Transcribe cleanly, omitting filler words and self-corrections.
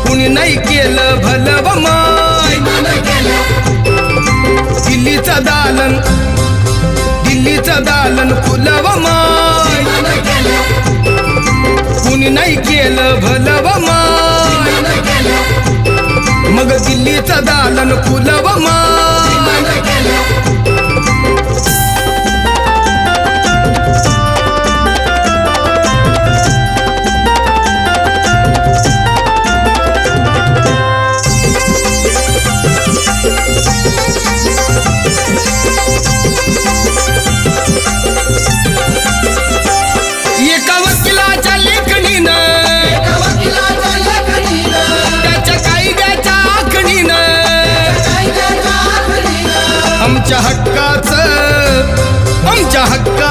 कुणी नाही केलं भलं व माय दिल्लीचा दालन फुलं व माय कुणी नाही केलं भलं व माय मग दिल्लीचा दालन फुलं व माय